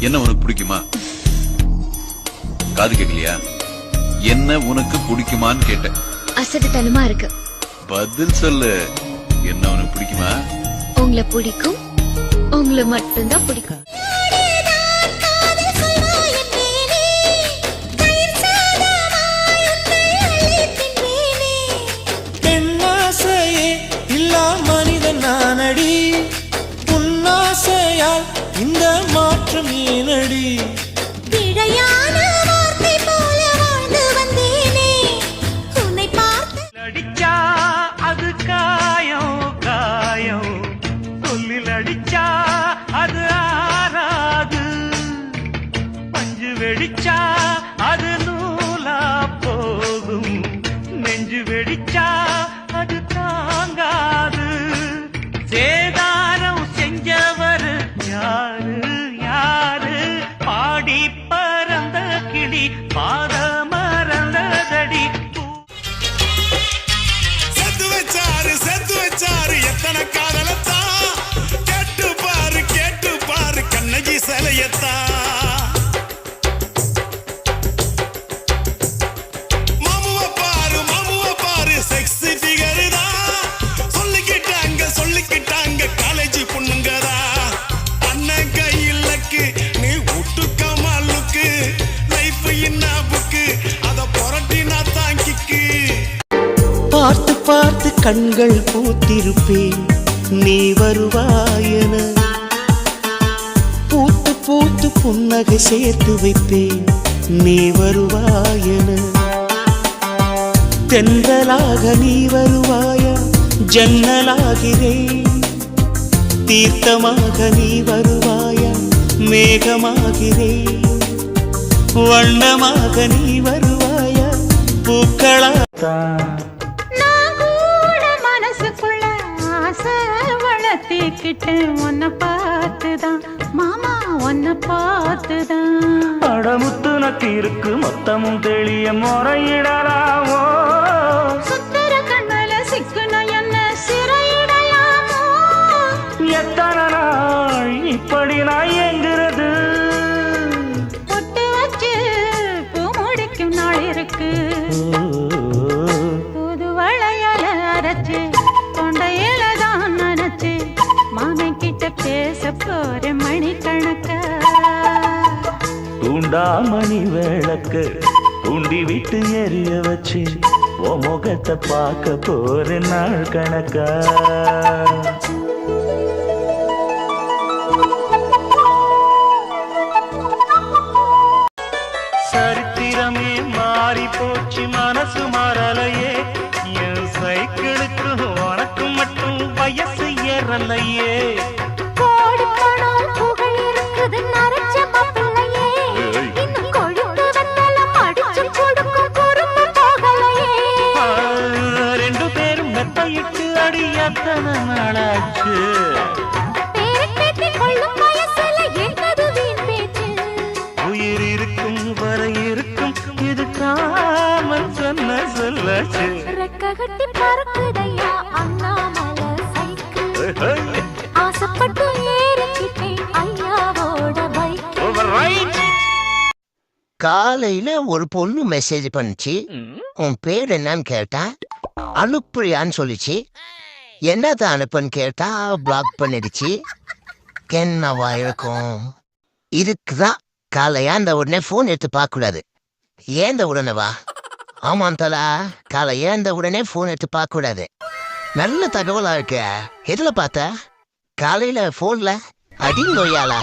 என்ன உனக்கு பிடிக்குமா? காது கேட்கலையா? என்ன உனக்கு பிடிக்குமான்னு கேட்டேன். அசட்டுத்தனமா இருக்கு. பதில் சொல்லு. என்ன உனக்கு பிடிக்குமா? உங்களை பிடிக்கும். உங்களை மட்டும்தான் பிடிக்கும். நானடி உன்னாசையால் இந்த மாற்றம் ஏனடி பிழையான வார்த்தை போல வாழ்ந்து வந்தேனே உன்னை பார்த்து அடிச்சா அது காயம் காயம் சொல்லில் அடிச்சா அது ஆறாது பஞ்சு வெடிச்சா அது நூலா போகும் நெஞ்சு வெடிச்சா அது தாங்காது சேதாரம் செஞ்சவர் யாரு யாரு பாடி பறந்த கிளி பாத மறந்ததடி செத்து வச்சாரு எத்தனை காதலத்தா கேட்டு பாரு கண்ணகி சிலையத்தா மாமுவ பாரு செக்ஸி ஃபிகர் தான் சொல்லிக்கிட்டாங்க காலேஜ் பொண்ணுங்கதா அண்ணன் கையிலக்கு நீ விட்டுக்க மாலுக்கு லைஃப் என்ன புக்கு அத புரட்டினா தாங்கிக்கு பார்த்து பார்த்து கண்கள் பூத்திருப்பேன் நீ வருவாயன பூத்து பூத்து புன்னகை சேர்த்து வைப்பேன் நீ வருவாயன தென்றலாக நீ வருவாயா ஜன்னலாகிறேன் தீர்த்தமாக நீ வருவாயா மேகமாகிறேன் வண்ணமாக நீ வருவாயா பூக்களா நான் கூட மனசுக்குள்ள ஆசை வளர்த்திக்கிட்டேன் உன்னை பார்த்துதான் மாமா உன்னை பார்த்துதான் படமுத்து நக்கு இருக்கு மொத்தமும் தெளிய முறையிடலாமோ சுத்தர கண்மல சிக்கணும் என்ன சிறையிடையாமோ எத்தனை நாள் இப்படி நான் எங்கிறது பொட்டு வச்சு பூ முடிக்கும் நாள் இருக்கு புது வளையல அரைச்சு தொண்டையில தான் நினைச்சு மாமன் கிட்ட பேச போற மணிக்கணக்கா தூண்டாமணி விளக்கு தூண்டி விட்டு எரிய வச்சு ஓ முகத்தை பார்க்க போற நாள் கணக்கா சரித்திரமே மாறி போச்சு மனசு மாறலையே என் சைக்கிளுக்கு உனக்கு மட்டும் வயசு ஏறலையே கோடி பணம் புகழ் இருக்குது நரைச்ச மாப்பிள்ளையே இன்னும் கொழுந்து வெத்தலம் அடிச்சு கொடுக்கும் குறும்பு போகலையே ரெண்டு பேரும் மெத்தையிட்டு அடி எத்தனை நாளாச்சு பேரப்பேத்தி கொள்ளும் வயசுல என்னது வீண் பேச்சு உயிர் இருக்கும் வரை இருக்கும் இது காமன் சொன்ன சொல்லாச்சு ரெக்க கட்டி பறக்குதையா அண்ணாமலை சைக்கிள் ஆசைப்பட்டு ஏறிக்கிட்டேன் ஐயாவோட பைக் காலையில ஒரு பொண்ணு மெசேஜ் பண்ணுச்சு. உன் பேர் என்னன்னு கேட்டா அனுப்புறியான்னு சொல்லிச்சு. என்னத்த அனுப்புன்னு கேட்டா பிளாக் பண்ணிடுச்சு. என்னவா இருக்கும்? இதுக்குதான் காலையா அந்த உடனே போன் எடுத்து பார்க்க கூடாது. ஏந்த உடனேவா? ஆமாம் தலா, காலை ஏந்த உடனே போன் எடுத்து பார்க்க கூடாது. நல்ல தகவலா இருக்க. எதுல பார்த்த? காலையில போன்ல அடிங்கொய்யாளா?